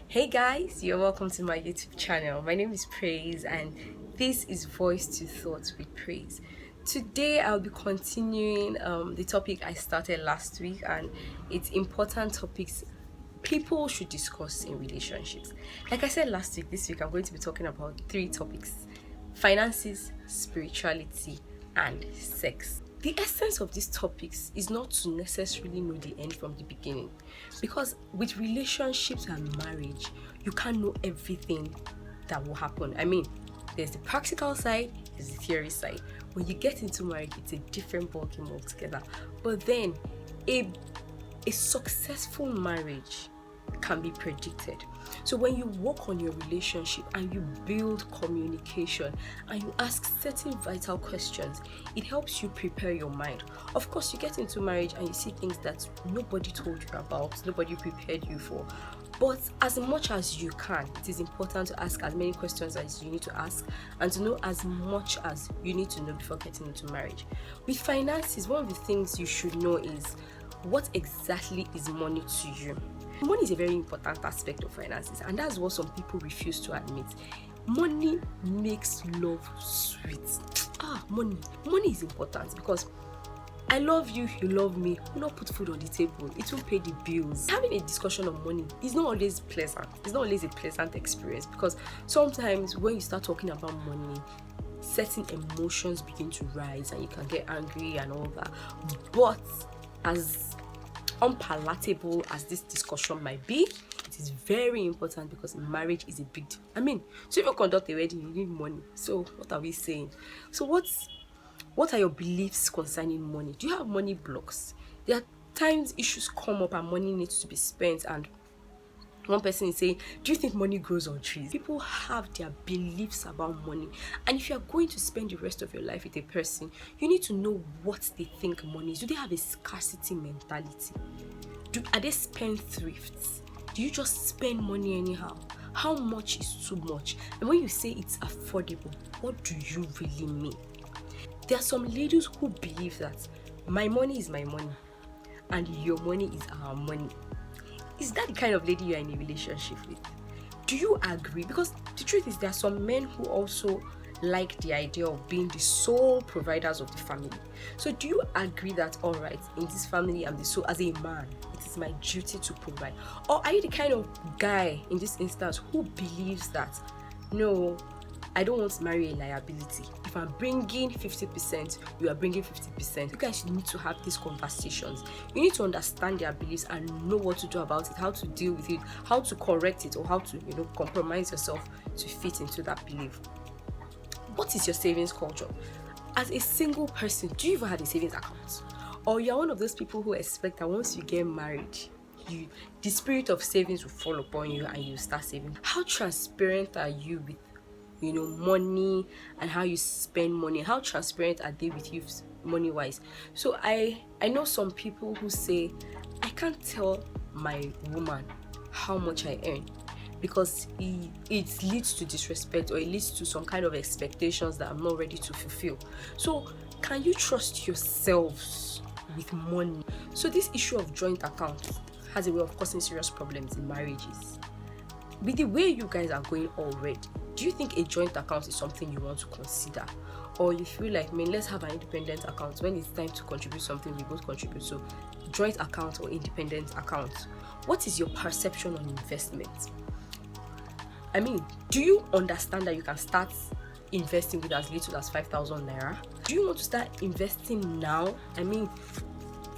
Hey guys, you're welcome to my YouTube channel. My name is Praise and this is Voice to Thoughts with Praise. Today I'll be continuing the topic I started last week, and it's important topics people should discuss in relationships. Like I said last week, this week I'm going to be talking about three topics: finances, spirituality, and sex. The essence of these topics is not to necessarily know the end from the beginning, because with relationships and marriage, you can't know everything that will happen. I mean, there's the practical side, there's the theory side. When you get into marriage, it's a different ballgame altogether. But then, a successful marriage can be predicted. So when you work on your relationship and you build communication and you ask certain vital questions, it helps you prepare your mind. Of course, you get into marriage and you see things that nobody told you about, nobody prepared you for. But as much as you can, it is important to ask as many questions as you need to ask and to know as much as you need to know before getting into marriage. With finances, one of the things you should know is, what exactly is money to you? Money is a very important aspect of finances, and that's what some people refuse to admit. Money makes love sweet. Money is important because I love you, you love me, we not put food on the table, it will pay the bills. Having a discussion on money is not always pleasant. It's not always a pleasant experience, because sometimes when you start talking about money, certain emotions begin to rise and you can get angry and all that. But as unpalatable as this discussion might be, it is very important, because marriage is a big deal. I mean, to even conduct a wedding, you need money. So what are we saying? So what are your beliefs concerning money? Do you have money blocks? There are times issues come up and money needs to be spent, and one person is saying, do you think money grows on trees? People have their beliefs about money, and if you are going to spend the rest of your life with a person, you need to know what they think money is. Do they have a scarcity mentality? Are they spendthrifts? Do you just spend money anyhow? How much is too much? And when you say it's affordable, what do you really mean? There are some ladies who believe that my money is my money and your money is our money. Is that the kind of lady you are in a relationship with? Do you agree? Because the truth is, there are some men who also like the idea of being the sole providers of the family. So do you agree that, all right, in this family, I'm the sole, as a man, it is my duty to provide? Or are you the kind of guy in this instance who believes that, no, I don't want to marry a liability. If I'm bringing 50%, you are bringing 50%. You guys need to have these conversations. You need to understand their beliefs and know what to do about it, how to deal with it, how to correct it, or how to, compromise yourself to fit into that belief. What is your savings culture? As a single person, do you even have a savings account? Or you're one of those people who expect that once you get married, the spirit of savings will fall upon you and you start saving? How transparent are you with money and how you spend money? How transparent are they with you money wise? So I know some people who say, I can't tell my woman how much I earn, because it leads to disrespect, or it leads to some kind of expectations that I'm not ready to fulfill. So can you trust yourselves with money? So this issue of joint accounts has a way of causing serious problems in marriages. With the way you guys are going already, do you think a joint account is something you want to consider? Or you feel like, let's have an independent account. When it's time to contribute something, we both contribute. So joint account or independent account. What is your perception on investment? I mean, do you understand that you can start investing with as little as 5,000 naira? Do you want to start investing now? I mean,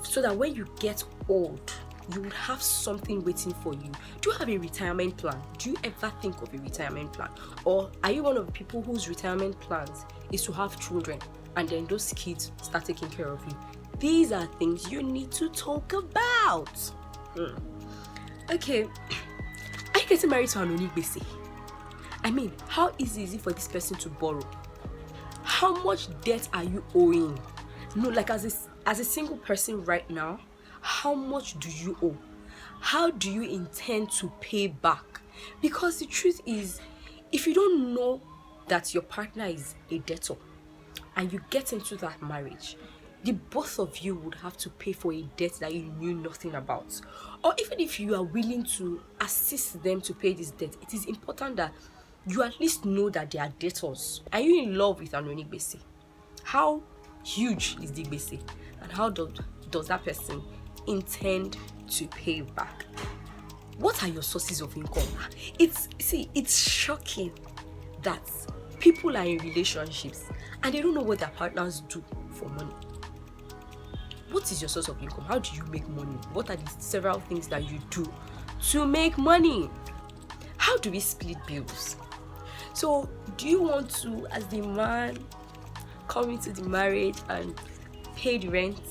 so that when you get old, you would have something waiting for you. Do you have a retirement plan? Do you ever think of a retirement plan? Or are you one of the people whose retirement plans is to have children and then those kids start taking care of you? These are things you need to talk about. Okay, are you getting married to an Onigbese? I mean, how easy is it for this person to borrow? How much debt are you owing? No, like as a single person right now, how much do you owe? How do you intend to pay back? Because the truth is, if you don't know that your partner is a debtor and you get into that marriage, the both of you would have to pay for a debt that you knew nothing about. Or even if you are willing to assist them to pay this debt, it is important that you at least know that they are debtors. Are you in love with an onigbese? How huge is the gbese, and how does that person intend to pay back? What are your sources of income? It's shocking that people are in relationships and they don't know what their partners do for money. What is your source of income? How do you make money? What are the several things that you do to make money? How do we split bills? So do you want to, as the man, come into the marriage and pay the rent,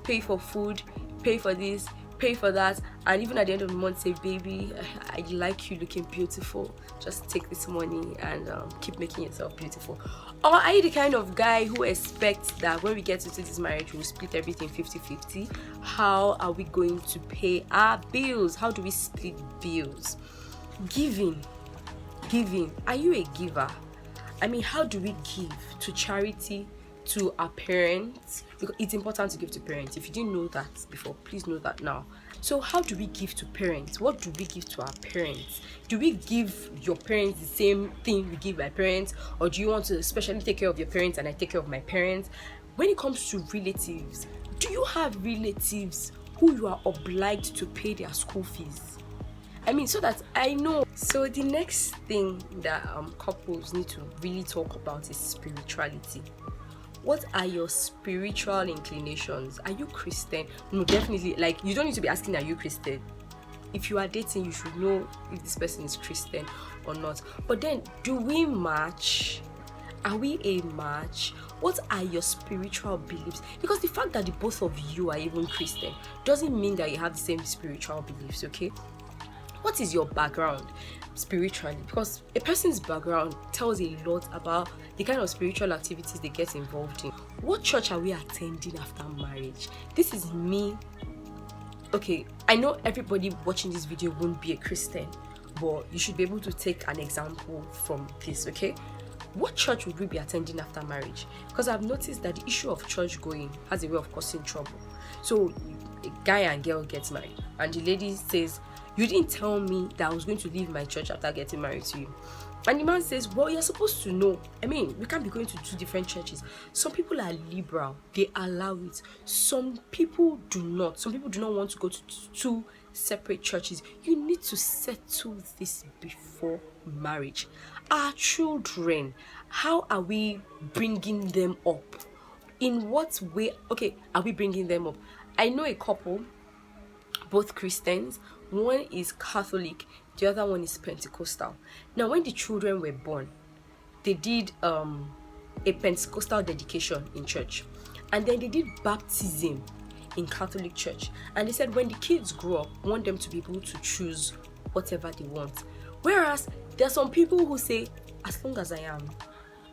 pay for food, pay for this, pay for that, and even at the end of the month say, baby, I like you looking beautiful, just take this money and keep making yourself beautiful? Or are you the kind of guy who expects that when we get into this marriage we'll split everything 50-50? How are we going to pay our bills? How do we split bills? Giving. Are you a giver? I mean, how do we give to charity, to our parents? Because it's important to give to parents. If you didn't know that before, please know that now. So how do we give to parents? What do we give to our parents? Do we give your parents the same thing we give my parents? Or do you want to especially take care of your parents and I take care of my parents? When it comes to relatives, do you have relatives who you are obliged to pay their school fees? I mean, so that I know. So the next thing that couples need to really talk about is spirituality. What are your spiritual inclinations? Are you Christian? No, definitely. Like, you don't need to be asking, are you Christian? If you are dating, you should know if this person is Christian or not. But then, do we match? Are we a match? What are your spiritual beliefs? Because the fact that the both of you are even Christian doesn't mean that you have the same spiritual beliefs, okay? What is your background spiritually? Because a person's background tells a lot about the kind of spiritual activities they get involved in. What church are we attending after marriage? This is me. Okay, I know everybody watching this video won't be a Christian, but you should be able to take an example from this, okay? What church would we be attending after marriage? Because I've noticed that the issue of church going has a way of causing trouble. So a guy and girl gets married and the lady says, you didn't tell me that I was going to leave my church after getting married to you. And the man says, well, you're supposed to know. I mean, we can't be going to two different churches. Some people are liberal. They allow it. Some people do not. Some people do not want to go to two separate churches. You need to settle this before marriage. Our children, how are we bringing them up? In what way, are we bringing them up? I know a couple, both Christians. One is Catholic, the other one is Pentecostal. Now, when the children were born, they did a Pentecostal dedication in church, and then they did baptism in Catholic church. And they said when the kids grow up, want them to be able to choose whatever they want. Whereas there are some people who say, as long as I am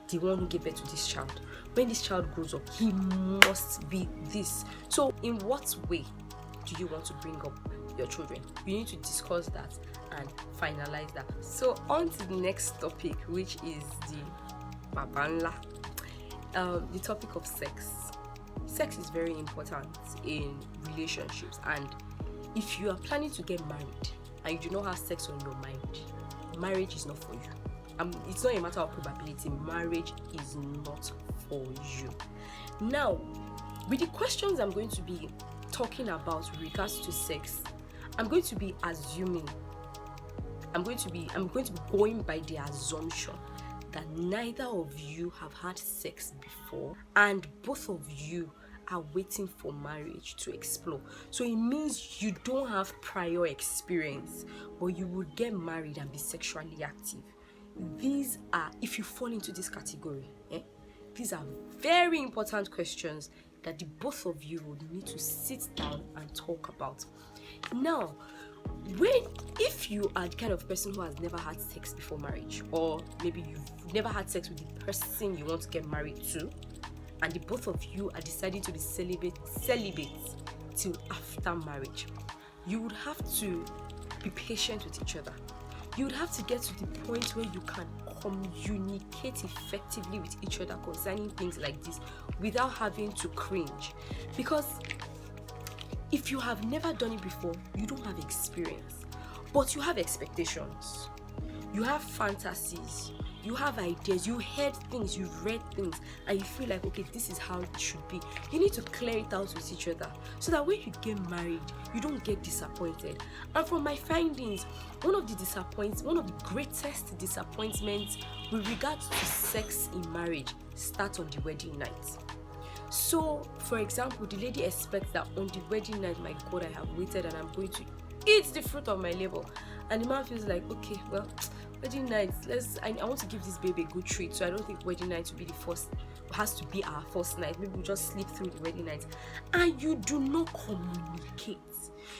the one who gave birth to this child, when this child grows up, he must be this. So in what way do you want to bring up your children? You need to discuss that and finalize that. So on to the next topic, which is the babanla, the topic of sex. Sex is very important in relationships, and if you are planning to get married and you do not have sex on your mind, marriage is not for you. It's not a matter of probability. Marriage is not for you. Now, with the questions I'm going to be talking about with regards to sex, I'm going to be going by the assumption that neither of you have had sex before and both of you are waiting for marriage to explore. So it means you don't have prior experience, but you would get married and be sexually active. These are, if you fall into this category, these are very important questions that the both of you would need to sit down and talk about. Now, if you are the kind of person who has never had sex before marriage, or maybe you've never had sex with the person you want to get married to, and the both of you are deciding to be celibate till after marriage, you would have to be patient with each other. you'd have to get to the point where you can communicate effectively with each other concerning things like this without having to cringe. Because if you have never done it before, you don't have experience, but you have expectations, you have fantasies, you have ideas, you heard things, you've read things, and you feel like, okay, this is how it should be. You need to clear it out with each other so that when you get married, you don't get disappointed. And from my findings, one of the greatest disappointments with regards to sex in marriage starts on the wedding night. So, for example, the lady expects that on the wedding night, my God, I have waited and I'm going to eat the fruit of my labor. And the man feels like, okay, well, wedding night, I want to give this baby a good treat, so I don't think wedding night will be the first, has to be our first night. Maybe we'll just sleep through the wedding night. And you do not communicate.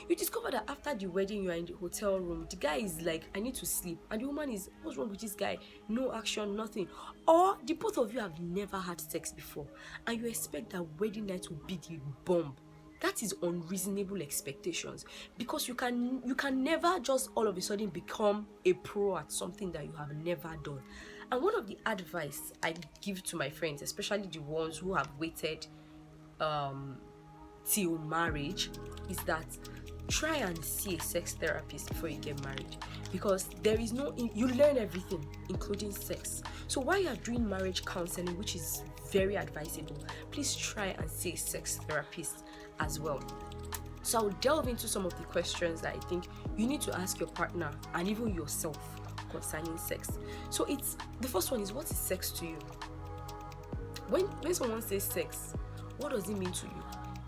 You discover that after the wedding, you are in the hotel room. The guy is like, I need to sleep. And the woman is, what's wrong with this guy? No action, nothing. Or the both of you have never had sex before, and you expect that wedding night will be the bomb. That is unreasonable expectations, because you can never just all of a sudden become a pro at something that you have never done. And one of the advice I give to my friends, especially the ones who have waited till marriage, is that try and see a sex therapist before you get married, because you learn everything, including sex. So while you're doing marriage counseling, which is very advisable, please try and see a sex therapist as well. So I'll delve into some of the questions that I think you need to ask your partner and even yourself concerning sex. So the first one is, what is sex to you? When someone says sex, what does it mean to you?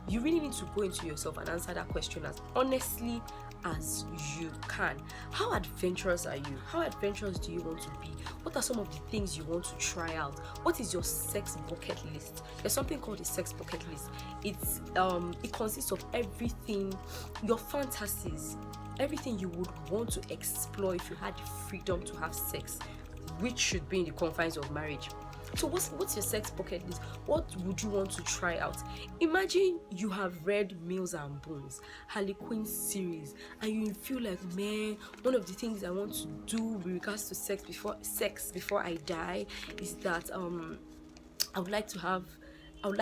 You really need to go into yourself and answer that question as honestly as you can. How adventurous are you? How adventurous do you want to be? What are some of the things you want to try out? What is your sex bucket list? There's something called a sex bucket list. It consists of everything, your fantasies, everything you would want to explore if you had the freedom to have sex, which should be in the confines of marriage. So what's your sex bucket list? What would you want to try out? Imagine you have read Mills and Bones, Harley Quinn series, and you feel like, man, one of the things I want to do with regards to sex before I die is that I would like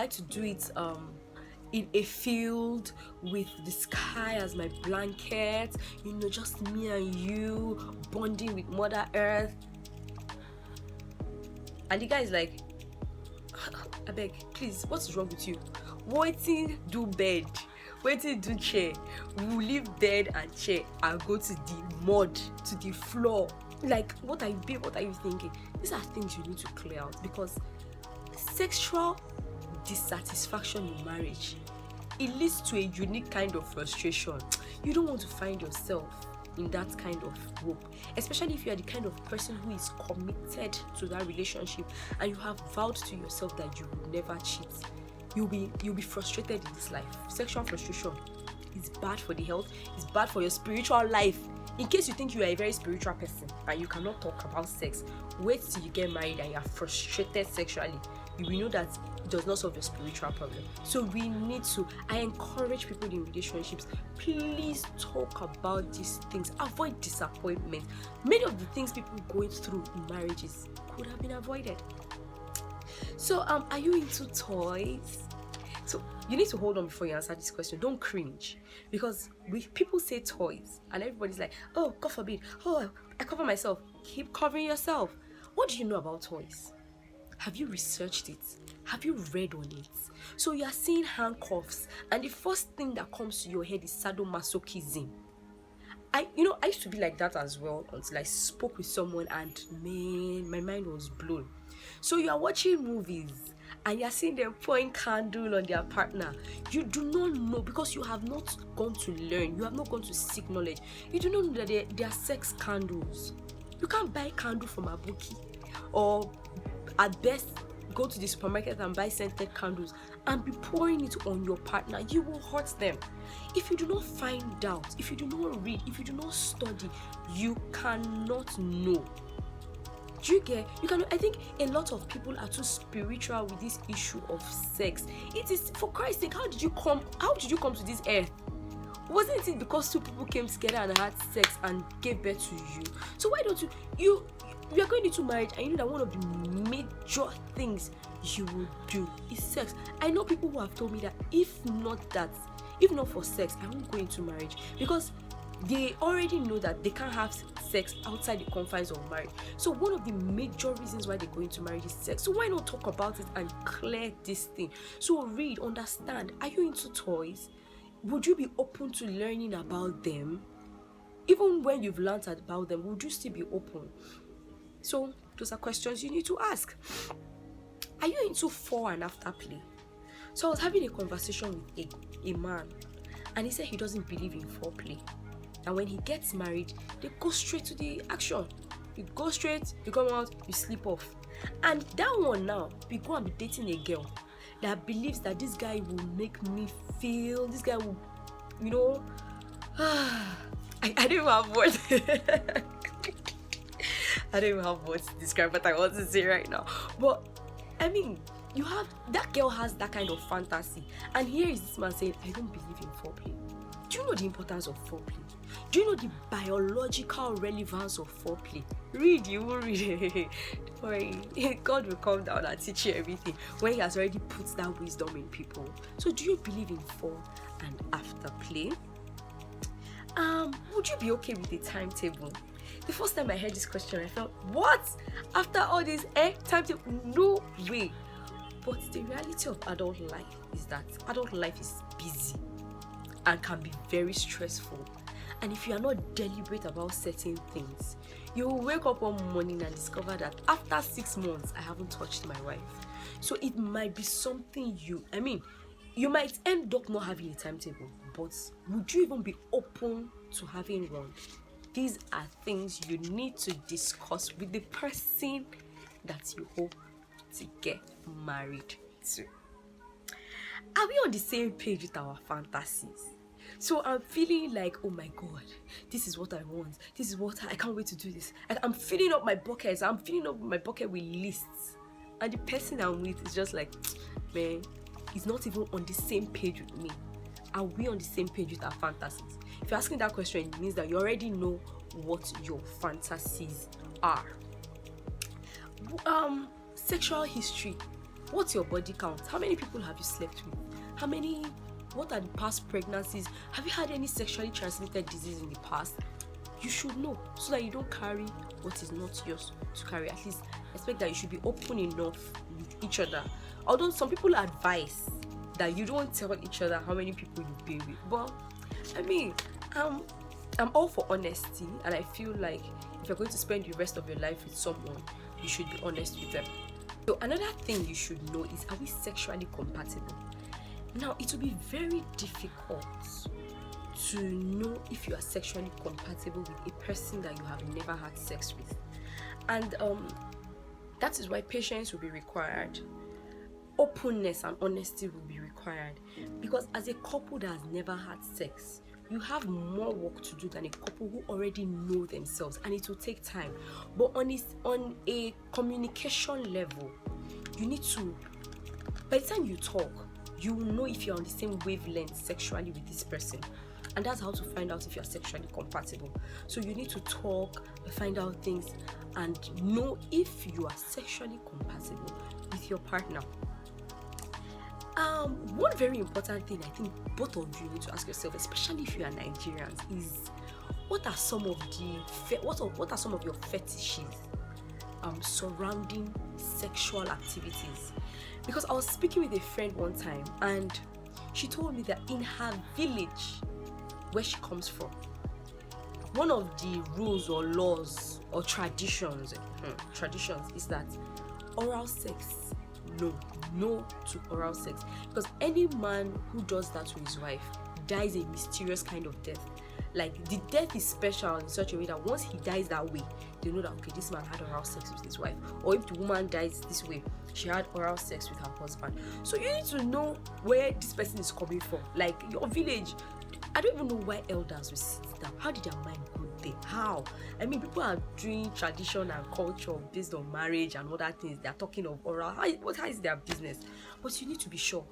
to do it in a field with the sky as my blanket, just me and you bonding with Mother Earth. And the guy is like, I beg, please, what's wrong with you? Waiting do bed, waiting do chair. We will leave bed and chair and go to the mud, to the floor. Like, what are you thinking? These are things you need to clear out, because sexual dissatisfaction in marriage, it leads to a unique kind of frustration. You don't want to find yourself in that kind of rope, especially if you are the kind of person who is committed to that relationship and you have vowed to yourself that you will never cheat. You'll be frustrated in this life. Sexual frustration is bad for the health, it's bad for your spiritual life. In case you think you are a very spiritual person and you cannot talk about sex, wait till you get married and you are frustrated sexually. You will know that it does not solve your spiritual problem. So I encourage people in relationships, please talk about these things. Avoid disappointment. Many of the things people going through in marriages could have been avoided. So are you into toys? So you need to hold on before you answer this question. Don't cringe, because people say toys and everybody's like, oh, God forbid, oh, I cover myself. Keep covering yourself. What do you know about toys? Have you researched it? Have you read on it? So you are seeing handcuffs, and the first thing that comes to your head is sadomasochism. I used to be like that as well until I spoke with someone, and man, my mind was blown. So you are watching movies and you are seeing them pouring candle on their partner. You do not know, because you have not gone to learn. You have not gone to seek knowledge. You do not know that they are sex candles. You can't buy candle from a bouquet, or at best go to the supermarket and buy scented candles and be pouring it on your partner. You will hurt them. If you do not find out, if you do not read, if you do not study, you cannot know. Do you get? I think a lot of people are too spiritual with this issue of sex. It is, for Christ's sake, how did you come to this earth? Wasn't it because two people came together and had sex and gave birth to you? So why don't you are going into marriage and you know that one of the major things you will do is sex. I know people who have told me that if not for sex, I won't go into marriage, because they already know that they can't have sex outside the confines of marriage. So one of the major reasons why they go into marriage is sex. So why not talk about it and clear this thing? So read, understand. Are you into toys? Would you be open to learning about them? Even when you've learned about them, would you still be open? So those are questions you need to ask. Are you into fore and after play? So I was having a conversation with a man, and he said he doesn't believe in foreplay. And when he gets married, they go straight to the action. You go straight, you come out, you sleep off. And that one now, we go and be dating a girl that believes that this guy will make me feel, this guy will, I don't even have words. I don't even have words to describe what I want to say right now. But I mean, that girl has that kind of fantasy, and here is this man saying, I don't believe in foreplay. Do you know the importance of foreplay? Do you know the biological relevance of foreplay? Read, you will read. Don't worry, God will come down and teach you everything when He has already put that wisdom in people. So, do you believe in fore and after play? Would you be okay with a timetable? The first time I heard this question, I felt, what? After all this timetable? No way. But the reality of adult life is that adult life is busy and can be very stressful. And if you are not deliberate about certain things, you will wake up one morning and discover that after 6 months, I haven't touched my wife. So it might be something you might end up not having a timetable, but would you even be open to having one? These are things you need to discuss with the person that you hope to get married to. Are we on the same page with our fantasies? So I'm feeling like, oh my God, this is what I want. This is what I can't wait to do this. I'm filling up my buckets. I'm filling up my bucket with lists. And the person I'm with is just like, man, he's not even on the same page with me. Are we on the same page with our fantasies? If you're asking that question, it means that you already know what your fantasies are. Sexual history. What's your body count? How many people have you slept with? What are the past pregnancies? Have you had any sexually transmitted disease in the past? You should know, so that you don't carry what is not yours to carry. At least expect that you should be open enough with each other. Although some people advise that you don't tell each other how many people you be with. But I mean, I'm all for honesty, and I feel like if you're going to spend the rest of your life with someone, you should be honest with them. So another thing you should know is, are we sexually compatible? Now, it will be very difficult to know if you are sexually compatible with a person that you have never had sex with. And that is why patience will be required. Openness and honesty will be required. Because as a couple that has never had sex, you have more work to do than a couple who already know themselves, and it will take time. But on a communication level, you need to, by the time you talk, you will know if you're on the same wavelength sexually with this person. And that's how to find out if you're sexually compatible. So you need to talk, find out things, and know if you are sexually compatible with your partner. One very important thing I think both of you need to ask yourself, especially if you are Nigerians, is what are some of your fetishes surrounding sexual activities? Because I was speaking with a friend one time, and she told me that in her village where she comes from, one of the rules or laws or traditions is that oral sex, no to oral sex, because any man who does that to his wife dies a mysterious kind of death. Like, the death is special in such a way that once he dies that way, they know that, okay, this man had oral sex with his wife. Or if the woman dies this way, she had oral sex with her husband. So you need to know where this person is coming from. Like, your village, I don't even know why elders will sit down. How did their mind go there? How? I mean, people are doing tradition and culture based on marriage and other things. They are talking of oral. How is their business? But you need to be sure.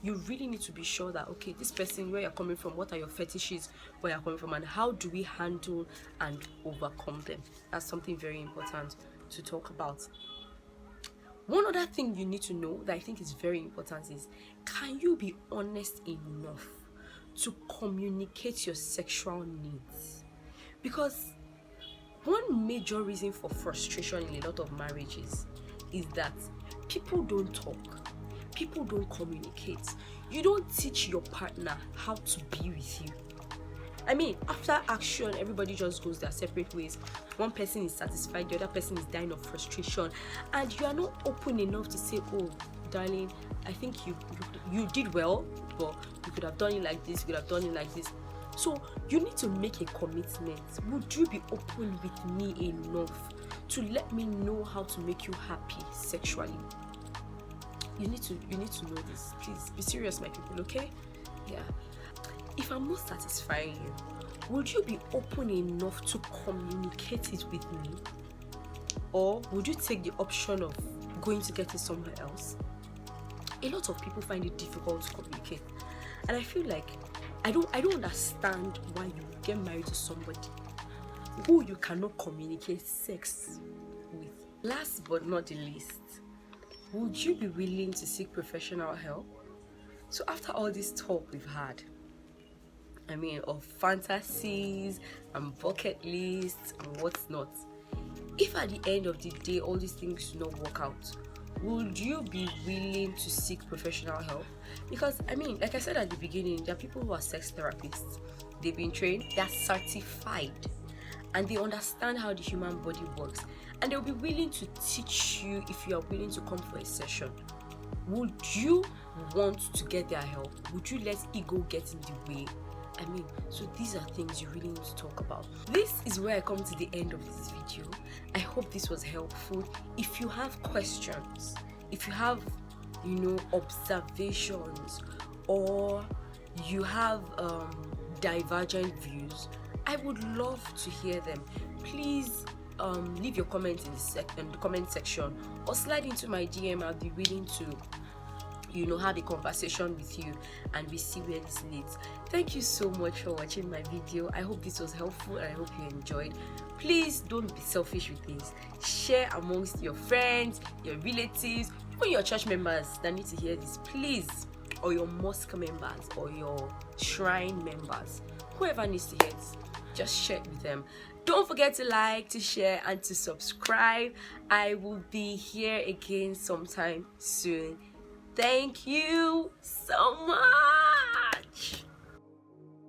you really need to be sure that, okay, this person, where you're coming from, what are your fetishes, where you're coming from, and how do we handle and overcome them. That's something very important to talk about. One other thing you need to know that I think is very important is, can you be honest enough to communicate your sexual needs? Because one major reason for frustration in a lot of marriages is that people don't talk, people don't communicate. You don't teach your partner how to be with you. I mean, after action, everybody just goes their separate ways. One person is satisfied, the other person is dying of frustration, and you are not open enough to say, oh, darling, I think you did well, but you could have done it like this, you could have done it like this. So you need to make a commitment. Would you be open with me enough to let me know how to make you happy sexually? You need to know this. Please be serious, my people, okay? Yeah. If I'm not satisfying you, would you be open enough to communicate it with me? Or would you take the option of going to get it somewhere else? A lot of people find it difficult to communicate. And I feel like I don't understand why you get married to somebody who you cannot communicate sex with. Last but not the least, would you be willing to seek professional help? So after all this talk we've had, I mean, of fantasies and bucket lists and what's not, if at the end of the day all these things do not work out, would you be willing to seek professional help? Because I mean, like I said at the beginning, there are people who are sex therapists. They've been trained, they're certified, and they understand how the human body works, and they'll be willing to teach you if you are willing to come for a session. Would you want to get their help? Would you let ego get in the way? I mean, so these are things you really need to talk about. This is where I come to the end of this video. I hope this was helpful. If you have questions, if you have, observations, or you have divergent views, I would love to hear them. Please leave your comments in the comment section, or slide into my DM. I'll be willing to have a conversation with you, and we see where this leads. Thank you so much for watching my video. I hope this was helpful and I hope you enjoyed. Please don't be selfish with this. Share amongst your friends, your relatives, even your church members that need to hear this, please, or your mosque members or your shrine members. Whoever needs to hear this, just share it with them. Don't forget to like, to share, and to subscribe. I will be here again sometime soon. Thank you so much.